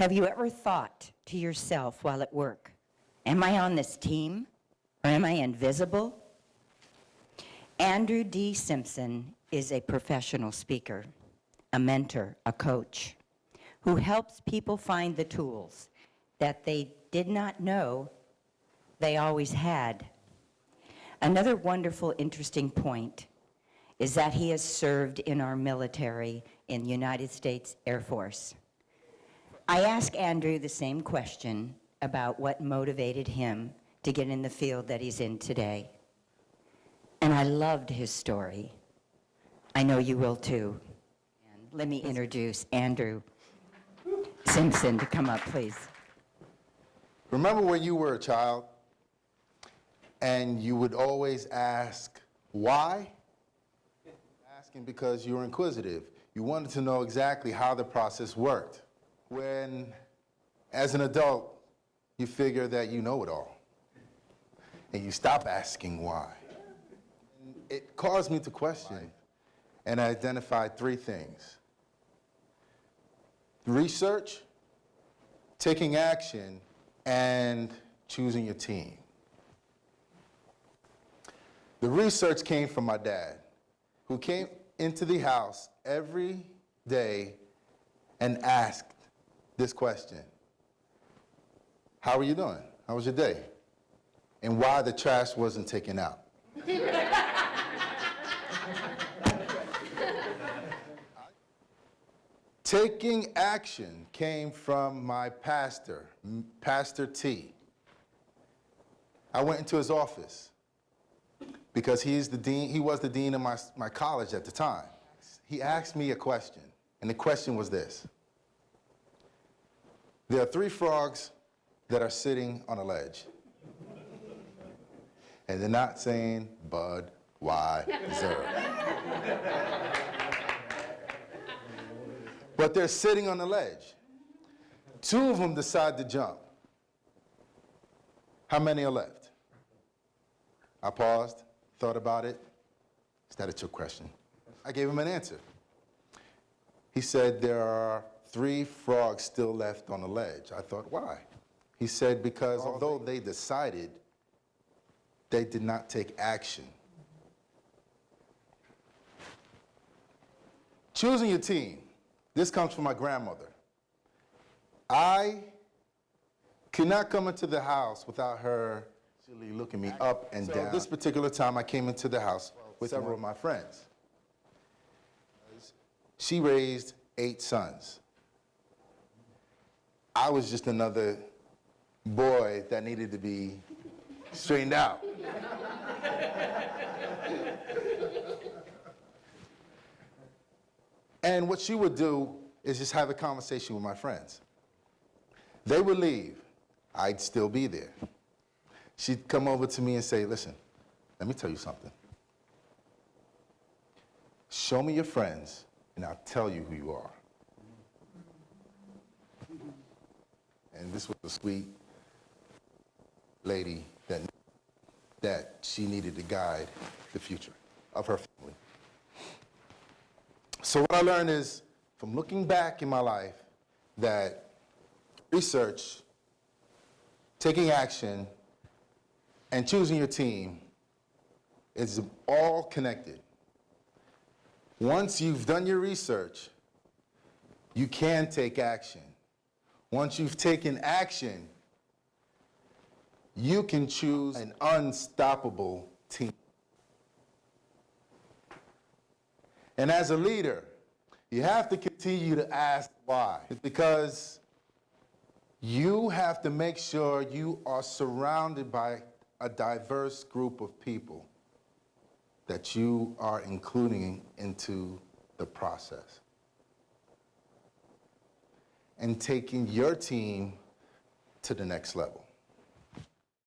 Have you ever thought to yourself while at work, am I on this team or am I invisible? Andrew D. Simpson is a professional speaker, a mentor, a coach, who helps people find the tools that they did not know they always had. Another wonderful, interesting point is that he has served in our military in the United States Air Force. I asked Andrew the same question about what motivated him to get in the field that he's in today. And I loved his story. I know you will too. And let me introduce Andrew Simpson to come up, please. Remember when you were a child and you would always ask, why? Asking because you were inquisitive. You wanted to know exactly how the process worked. When, as an adult, you figure that you know it all, and you stop asking why. And it caused me to question, and I identified three things: research, taking action, and choosing your team. The research came from my dad, who came into the house every day and asked this question: how are you doing? How was your day? And why the trash wasn't taken out. Taking action came from my pastor, Pastor T. I went into his office because he was the dean of my college at the time. He asked me a question, and the question was this: there are 3 frogs that are sitting on a ledge, and they're not saying Bud, why, Zer. But they're sitting on the ledge. 2 of them decide to jump. How many are left? I paused, thought about it. Is that a trick question? I gave him an answer. He said, there are 3 frogs still left on the ledge. I thought, why? He said, because although they decided, they did not take action. Choosing your team. This comes from my grandmother. I could not come into the house without her looking me up and down. This particular time, I came into the house with several of my friends. She raised 8 sons. I was just another boy that needed to be straightened out. And what she would do is just have a conversation with my friends. They would leave. I'd still be there. She'd come over to me and say, listen, let me tell you something. Show me your friends, and I'll tell you who you are. And this was a sweet lady that she needed to guide the future of her family. So what I learned is, from looking back in my life, that research, taking action, and choosing your team is all connected. Once you've done your research, you can take action. Once you've taken action, you can choose an unstoppable team. And as a leader, you have to continue to ask why. Because you have to make sure you are surrounded by a diverse group of people that you are including into the process. And taking your team to the next level.